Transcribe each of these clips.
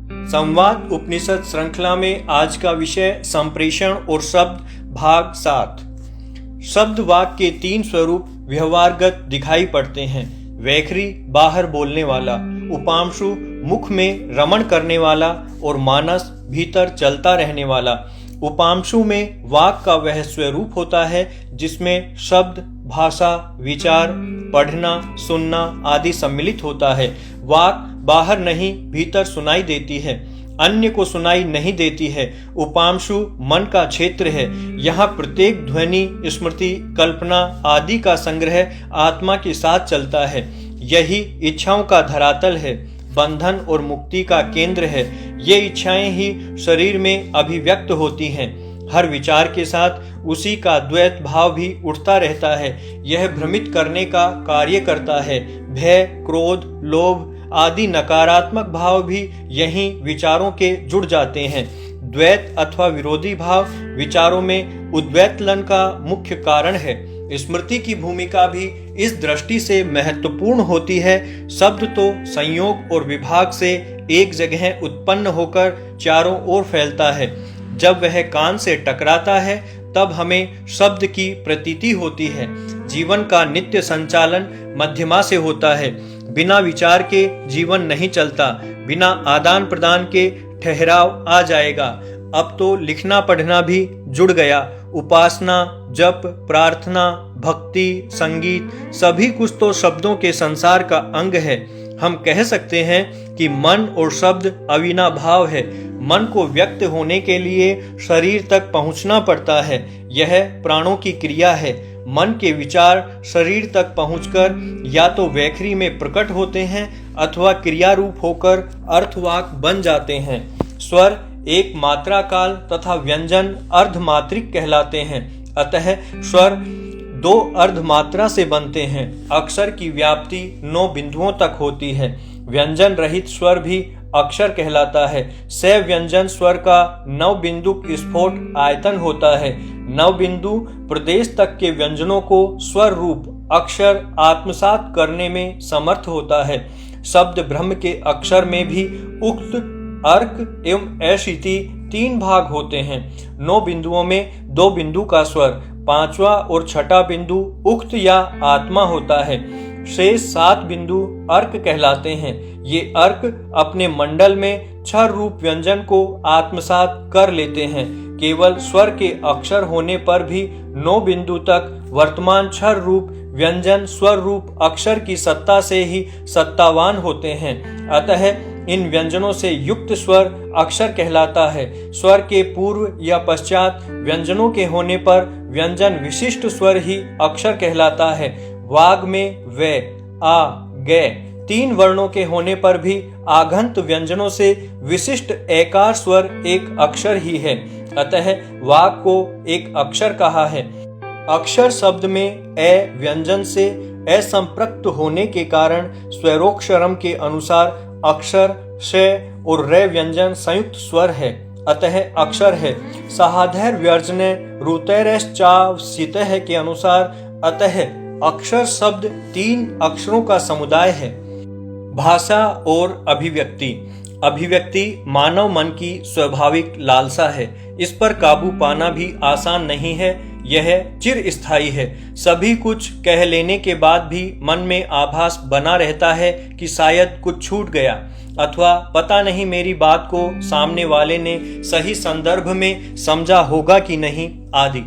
संवाद उपनिषद श्रृंखला में आज का विषय संप्रेषण और शब्द भाग 7। शब्द वाक्य के 3 स्वरूप व्यवहारगत दिखाई पड़ते हैं। वैखरी बाहर बोलने वाला, उपांशु मुख में रमण करने वाला और मानस भीतर चलता रहने वाला। उपांशु में वाक का वह स्वरूप होता है जिसमें शब्द, भाषा, विचार, पढ़ना, सुनना आदि सम्मिलित होता है। वाक बाहर नहीं भीतर सुनाई देती है, अन्य को सुनाई नहीं देती है। उपांशु मन का क्षेत्र है। यहाँ प्रत्येक ध्वनि, स्मृति, कल्पना आदि का संग्रह आत्मा के साथ चलता है। यही इच्छाओं का धरातल है, बंधन और मुक्ति का केंद्र है। ये इच्छाएं ही शरीर में अभिव्यक्त होती हैं। हर विचार के साथ उसी का द्वैत भाव भी उठता रहता है। यह भ्रमित करने का कार्य करता है। भय, क्रोध, लोभ आदि नकारात्मक भाव भी यहीं विचारों के जुड़ जाते हैं। द्वैत अथवा विरोधी भाव विचारों में उद्वैतलन का मुख्य कारण है। स्मृति की भूमिका भी इस दृष्टि से महत्वपूर्ण होती है। शब्द तो संयोग और विभाग से एक जगह उत्पन्न होकर चारों ओर फैलता है। जब वह कान से टकराता है तब हमें शब्द की प्रतीति होती है। जीवन का नित्य संचालन मध्यमा से होता है। बिना विचार के जीवन नहीं चलता। बिना आदान प्रदान के ठहराव आ जाएगा। अब तो लिखना पढ़ना भी जुड़ गया। उपासना, जप, प्रार्थना, भक्ति, संगीत सभी कुछ तो शब्दों के संसार का अंग है। हम कह सकते हैं कि मन और शब्द अविनाभाव है। मन को व्यक्त होने के लिए शरीर तक पहुंचना पड़ता है। यह प्राणों की क्रिया है। मन के विचार शरीर तक पहुंचकर या तो वैखरी में प्रकट होते हैं अथवा क्रिया रूप होकर अर्थवाक बन जाते हैं। स्वर एक मात्रा काल तथा व्यंजन अर्धमात्रिक कहलाते हैं। अतः स्वर 2 अर्धमात्रा से बनते हैं। अक्षर की व्याप्ति 9 बिंदुओं तक होती है। व्यंजन रहित स्वर भी अक्षर कहलाता है। स व्यंजन स्वर का 9 बिंदु स्फोट आयतन होता है। 9 बिंदु प्रदेश तक के व्यंजनों को स्वर रूप अक्षर आत्मसात करने में समर्थ होता है। शब्द ब्रह्म के अक्षर में भी उक्त, अर्क एवं ऐशिति 3 भाग होते हैं। 9 बिंदुओं में 2 बिंदु का स्वर, 5वां और 6ठा बिंदु उक्त या आत्मा होता है। शेष 7 बिंदु अर्क कहलाते हैं। ये अर्क अपने मंडल में क्षर रूप व्यंजन को आत्मसात कर लेते हैं। केवल स्वर के अक्षर होने पर भी 9 बिंदु तक वर्तमान क्षर रूप व्यंजन स्वर रूप अक्षर की सत्ता से ही सत्तावान होते हैं। अतः इन व्यंजनों से युक्त स्वर अक्षर कहलाता है। स्वर के पूर्व या पश्चात व्यंजनों के होने पर व्यंजन विशिष्ट स्वर ही अक्षर कहलाता है। वाग में वे, आ, गे 3 वर्णों के होने पर भी आगंत व्यंजनों से विशिष्ट एकार स्वर एक अक्षर ही है। अतः वाग को एक अक्षर कहा है। अक्षर शब्द में ए व्यंजन से असंप्रक्त होने के कारण स्वरोक्षरम के अनुसार अक्षर, श और रे व्यंजन संयुक्त स्वर है। अतः अक्षर है। सहाधैर व्यर्जने रुतैरश्चावसितः के अनुसार अतः अक्षर शब्द 3 अक्षरों का समुदाय है। भाषा और अभिव्यक्ति। अभिव्यक्ति मानव मन की स्वाभाविक लालसा है। इस पर काबू पाना भी आसान नहीं है। यह चिरस्थायी है। सभी कुछ कह लेने के बाद भी मन में आभास बना रहता है कि शायद कुछ छूट गया अथवा पता नहीं मेरी बात को सामने वाले ने सही संदर्भ में समझा होगा कि नहीं आदि।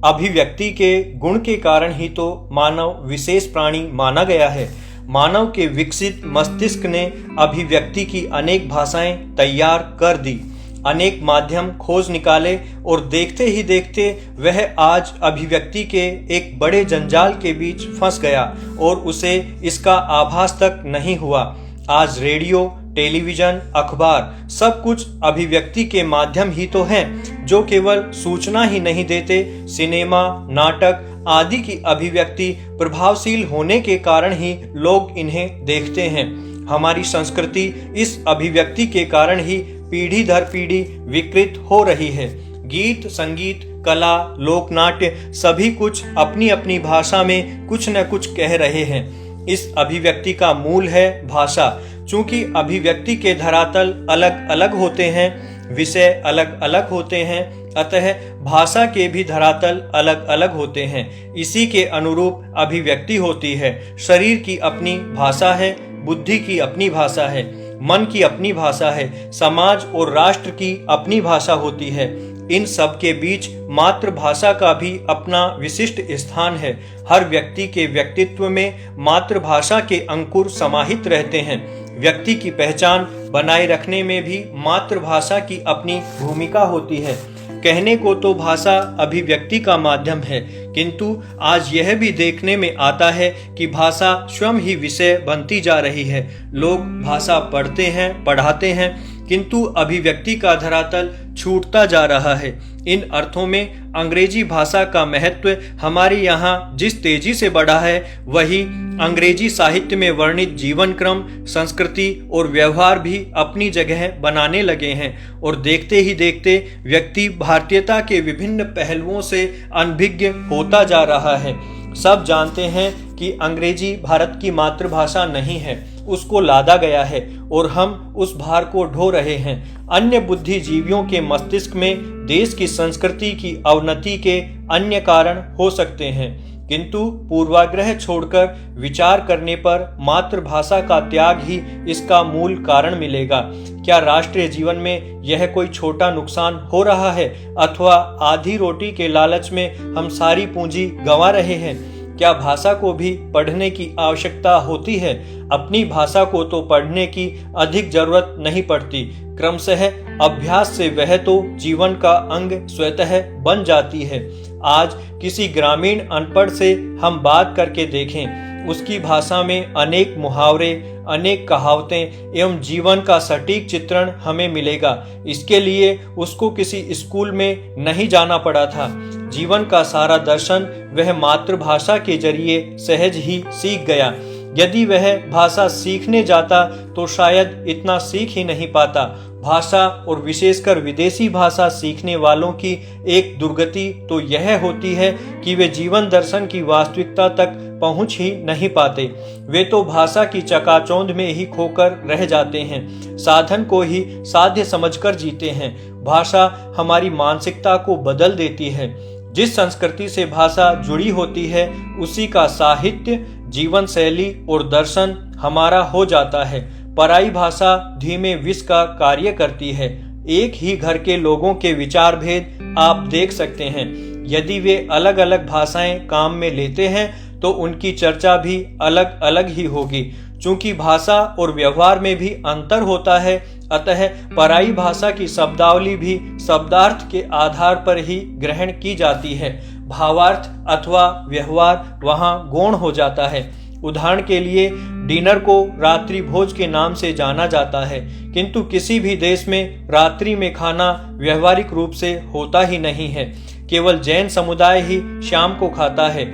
अभिव्यक्ति के गुण के कारण ही तो मानव विशेष प्राणी माना गया है। मानव के विकसित मस्तिष्क ने अभिव्यक्ति की अनेक भाषाएं तैयार कर दी, अनेक माध्यम खोज निकाले और देखते ही देखते वह आज अभिव्यक्ति के एक बड़े जंजाल के बीच फंस गया और उसे इसका आभास तक नहीं हुआ। आज रेडियो, टेलीविजन, अखबार सब कुछ अभिव्यक्ति के माध्यम ही तो हैं, जो केवल सूचना ही नहीं देते। सिनेमा, नाटक आदि की अभिव्यक्ति प्रभावशील होने के कारण ही लोग इन्हें देखते हैं। हमारी संस्कृति इस अभिव्यक्ति के कारण ही पीढ़ी दर पीढ़ी विकृत हो रही है। गीत, संगीत, कला, लोकनाट्य सभी कुछ अपनी अपनी भाषा में कुछ न कुछ कह रहे हैं। इस अभिव्यक्ति का मूल है भाषा। चूंकि अभिव्यक्ति के धरातल अलग अलग होते हैं, विषय अलग अलग होते हैं, अतः भाषा के भी धरातल अलग अलग होते हैं। इसी के अनुरूप अभिव्यक्ति होती है। शरीर की अपनी भाषा है, बुद्धि की अपनी भाषा है, मन की अपनी भाषा है, समाज और राष्ट्र की अपनी भाषा होती है। इन सब के बीच मातृभाषा का भी अपना विशिष्ट स्थान है। हर व्यक्ति के व्यक्तित्व में मातृभाषा के अंकुर समाहित रहते हैं। व्यक्ति की पहचान बनाए रखने में भी मातृभाषा की अपनी भूमिका होती है। कहने को तो भाषा अभिव्यक्ति का माध्यम है, किंतु आज यह भी देखने में आता है कि भाषा स्वयं ही विषय बनती जा रही है। लोग भाषा पढ़ते हैं, पढ़ाते हैं, किंतु अभिव्यक्ति का धरातल छूटता जा रहा है। इन अर्थों में अंग्रेजी भाषा का महत्व हमारे यहाँ जिस तेजी से बढ़ा है, वही अंग्रेजी साहित्य में वर्णित जीवन क्रम, संस्कृति और व्यवहार भी अपनी जगह बनाने लगे हैं। और देखते ही देखते व्यक्ति भारतीयता के विभिन्न पहलुओं से अनभिज्ञ होता जा रहा है। सब जानते हैं कि अंग्रेजी भारत की मातृभाषा नहीं है, उसको लादा गया है और हम उस भार को ढो रहे हैं। अन्य बुद्धिजीवियों के मस्तिष्क में देश की संस्कृति की अवनति के अन्य कारण हो सकते हैं, किंतु पूर्वाग्रह छोड़कर विचार करने पर मातृभाषा का त्याग ही इसका मूल कारण मिलेगा। क्या राष्ट्रीय जीवन में यह कोई छोटा नुकसान हो रहा है, अथवा आधी रोटी के लालच में हम सारी पूंजी गंवा रहे हैं? क्या भाषा को भी पढ़ने की आवश्यकता होती है? अपनी भाषा को तो पढ़ने की अधिक जरूरत नहीं पड़ती, क्रमशः अभ्यास से वह तो जीवन का अंग स्वतः बन जाती है। आज किसी ग्रामीण अनपढ़ से हम बात करके देखें, उसकी भाषा में अनेक मुहावरे, अनेक कहावतें एवं जीवन का सटीक चित्रण हमें मिलेगा। इसके लिए उसको किसी स्कूल में नहीं जाना पड़ा था। जीवन का सारा दर्शन वह मातृभाषा के जरिए सहज ही सीख गया। यदि वह भाषा सीखने जाता तो शायद इतना सीख ही नहीं पाता। भाषा और विशेषकर विदेशी भाषा सीखने वालों की एक दुर्गति तो यह होती है कि वे जीवन दर्शन की वास्तविकता तक पहुंच ही नहीं पाते। वे तो भाषा की चकाचौंध में ही खोकर रह जाते हैं, साधन को ही साध्य समझकर जीते हैं। भाषा हमारी मानसिकता को बदल देती है। जिस संस्कृति से भाषा जुड़ी होती है, उसी का साहित्य, जीवन शैली और दर्शन हमारा हो जाता है। पराई भाषा धीमे विष का कार्य करती है। एक ही घर के लोगों के विचार भेद आप देख सकते हैं। यदि वे अलग अलग भाषाएं काम में लेते हैं तो उनकी चर्चा भी अलग अलग ही होगी। चूंकि भाषा और व्यवहार में भी अंतर होता है, अतः पराई भाषा की शब्दावली भी शब्दार्थ के आधार पर ही ग्रहण की जाती है। भावार्थ अथवा व्यवहार वहां गौण हो जाता है। उदाहरण के लिए डिनर को रात्रि भोज के नाम से जाना जाता है, किंतु किसी भी देश में रात्रि में खाना व्यवहारिक रूप से होता ही नहीं है। केवल जैन समुदाय ही शाम को खाता है।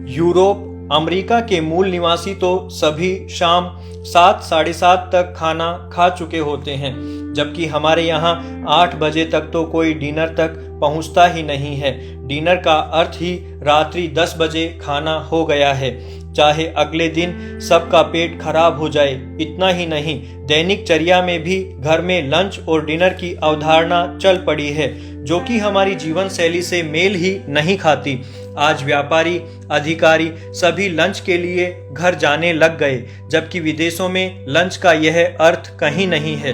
यूरोप, अमेरिका के मूल निवासी तो सभी शाम 7 साढ़े 7 तक खाना खा चुके होते हैं, जबकि हमारे यहाँ 8 बजे तक तो कोई डिनर तक पहुँचता ही नहीं है। डिनर का अर्थ ही रात्रि 10 बजे खाना हो गया है, चाहे अगले दिन सबका पेट खराब हो जाए। इतना ही नहीं, दैनिक चर्या में भी घर में लंच और डिनर की अवधारणा चल पड़ी है, जो कि हमारी जीवन शैली से मेल ही नहीं खाती। आज व्यापारी, अधिकारी सभी लंच के लिए घर जाने लग गए, जबकि विदेशों में लंच का यह अर्थ कहीं नहीं है।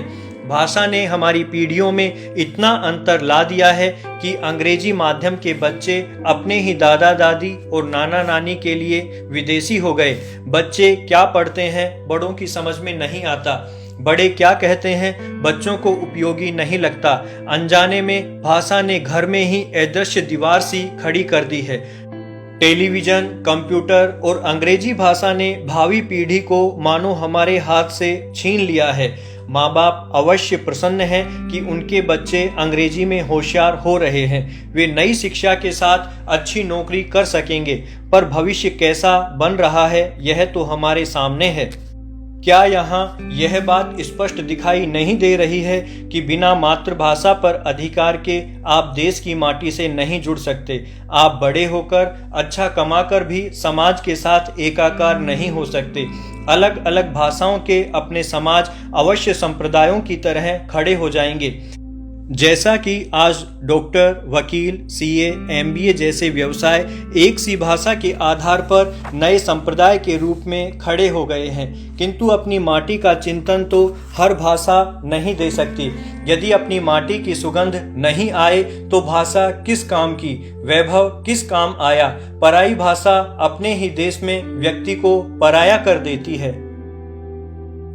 भाषा ने हमारी पीढ़ियों में इतना अंतर ला दिया है कि अंग्रेजी माध्यम के बच्चे अपने ही दादा दादी और नाना नानी के लिए विदेशी हो गए। बच्चे क्या पढ़ते हैं बड़ों की समझ में नहीं आता। बड़े क्या कहते हैं बच्चों को उपयोगी नहीं लगता। अनजाने में भाषा ने घर में ही अदृश्य दीवार सी खड़ी कर दी है। टेलीविजन, कंप्यूटर और अंग्रेजी भाषा ने भावी पीढ़ी को मानो हमारे हाथ से छीन लिया है। माँ बाप अवश्य प्रसन्न हैं कि उनके बच्चे अंग्रेजी में होशियार हो रहे हैं। वे नई शिक्षा के साथ अच्छी नौकरी कर सकेंगे, पर भविष्य कैसा बन रहा है यह तो हमारे सामने है। क्या यहाँ यह बात स्पष्ट दिखाई नहीं दे रही है कि बिना मातृभाषा पर अधिकार के आप देश की माटी से नहीं जुड़ सकते? आप बड़े होकर अच्छा कमाकर भी समाज के साथ एकाकार नहीं हो सकते। अलग अलग भाषाओं के अपने समाज अवश्य संप्रदायों की तरह खड़े हो जाएंगे। जैसा कि आज डॉक्टर, वकील, सीए, एमबीए जैसे व्यवसाय एक सी भाषा के आधार पर नए संप्रदाय के रूप में खड़े हो गए हैं, किंतु अपनी माटी का चिंतन तो हर भाषा नहीं दे सकती। यदि अपनी माटी की सुगंध नहीं आए तो भाषा किस काम की, वैभव किस काम आया? पराई भाषा अपने ही देश में व्यक्ति को पराया कर देती है।